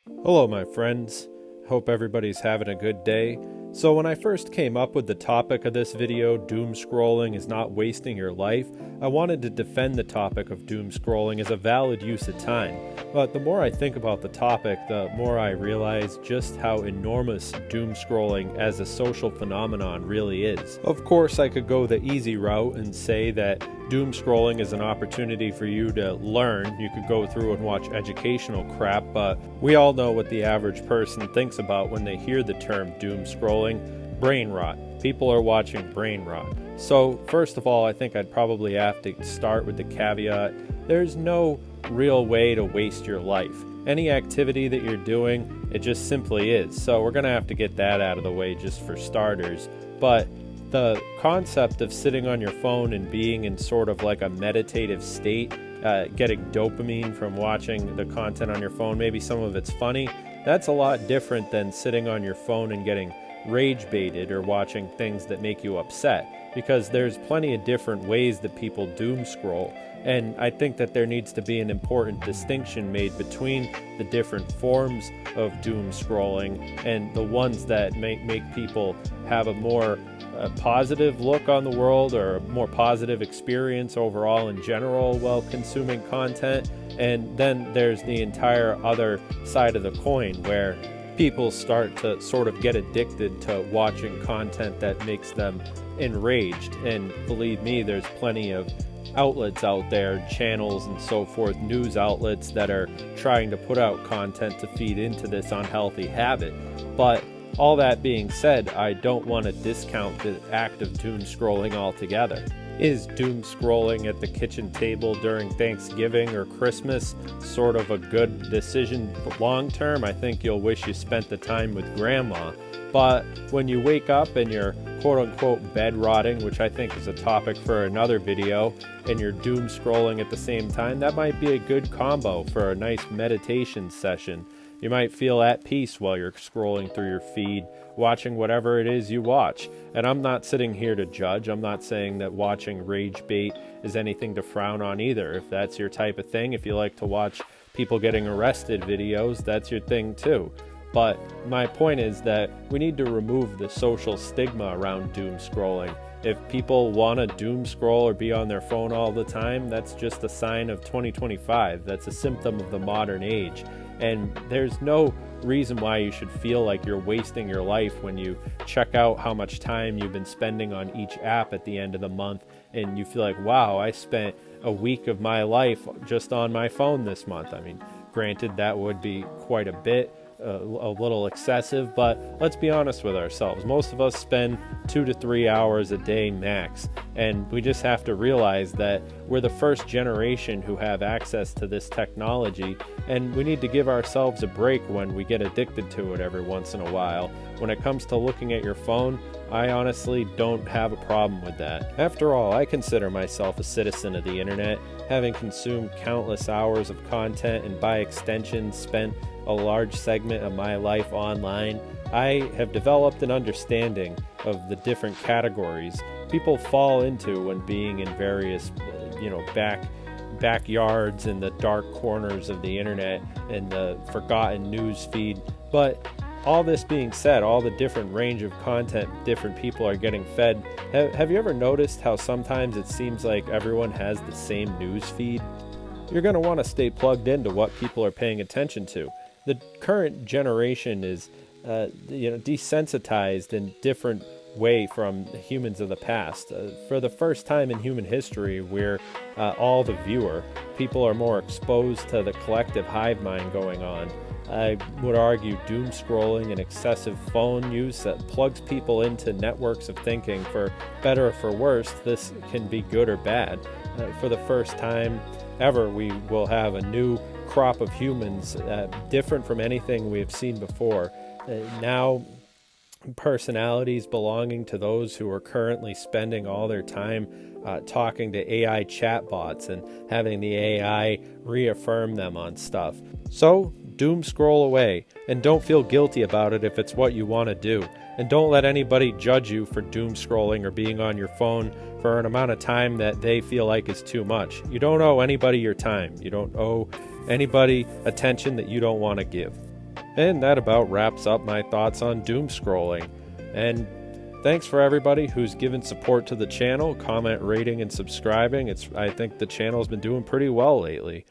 Hello, my friends. Hope everybody's having a good day. So when I first came up with the topic of this video, doom scrolling is not wasting your life, I wanted to defend the topic of doom scrolling as a valid use of time. But the more I think about the topic, the more I realize just how enormous doom scrolling as a social phenomenon really is. Of course, I could go the easy route and say that doom scrolling is an opportunity for you to learn. You could go through and watch educational crap, but we all know what the average person thinks about when they hear the term doom scrolling. Brain rot. People are watching brain rot. So first of all, I think I'd probably have to start with the caveat. There's no real way to waste your life. Any activity that you're doing, it just simply is. So we're going to have to get that out of the way just for starters. But the concept of sitting on your phone and being in sort of like a meditative state, getting dopamine from watching the content on your phone, maybe some of it's funny, that's a lot different than sitting on your phone and getting rage baited or watching things that make you upset, because there's plenty of different ways that people doom scroll. And I think that there needs to be an important distinction made between the different forms of doom scrolling and the ones that make people have a more positive look on the world or a more positive experience overall in general while consuming content. And then there's the entire other side of the coin where people start to sort of get addicted to watching content that makes them enraged. And believe me, there's plenty of outlets out there, channels and so forth, news outlets that are trying to put out content to feed into this unhealthy habit. But all that being said, I don't want to discount the act of doom scrolling altogether. Is doom scrolling at the kitchen table during Thanksgiving or Christmas sort of a good decision long term? I think you'll wish you spent the time with grandma. But when you wake up and you're quote-unquote bed rotting, which I think is a topic for another video, and you're doom scrolling at the same time, that might be a good combo for a nice meditation session. You might feel at peace while you're scrolling through your feed, watching whatever it is you watch. And I'm not sitting here to judge. I'm not saying that watching rage bait is anything to frown on either. If that's your type of thing, if you like to watch people getting arrested videos, that's your thing too. But my point is that we need to remove the social stigma around doom scrolling. If people want to doom scroll or be on their phone all the time, that's just a sign of 2025. That's a symptom of the modern age. And there's no reason why you should feel like you're wasting your life when you check out how much time you've been spending on each app at the end of the month and you feel like, wow, I spent a week of my life just on my phone this month. I mean, granted, that would be quite a bit, a little excessive, but let's be honest with ourselves. Most of us spend 2 to 3 hours a day max, and we just have to realize that we're the first generation who have access to this technology, and we need to give ourselves a break when we get addicted to it every once in a while. When it comes to looking at your phone, I honestly don't have a problem with that. After all, I consider myself a citizen of the internet, having consumed countless hours of content and by extension spent a large segment of my life online. I have developed an understanding of the different categories people fall into when being in various, backyards and the dark corners of the internet and the forgotten news feed. But all this being said, all the different range of content different people are getting fed, have you ever noticed how sometimes it seems like everyone has the same news feed? You're going to want to stay plugged into what people are paying attention to. The current generation is desensitized in different way from humans of the past. For the first time in human history, we're all the viewer. People are more exposed to the collective hive mind going on. I would argue doom scrolling and excessive phone use that plugs people into networks of thinking. For better or for worse, this can be good or bad. For the first time ever, we will have a new crop of humans different from anything we have seen before. Now, personalities belonging to those who are currently spending all their time talking to AI chatbots and having the AI reaffirm them on stuff. So, doom scroll away, and don't feel guilty about it if it's what you want to do. And don't let anybody judge you for doom scrolling or being on your phone for an amount of time that they feel like is too much. You don't owe anybody your time. You don't owe anybody attention that you don't want to give. And that about wraps up my thoughts on doom scrolling. And thanks for everybody who's given support to the channel, comment, rating, and subscribing. I think the channel's been doing pretty well lately.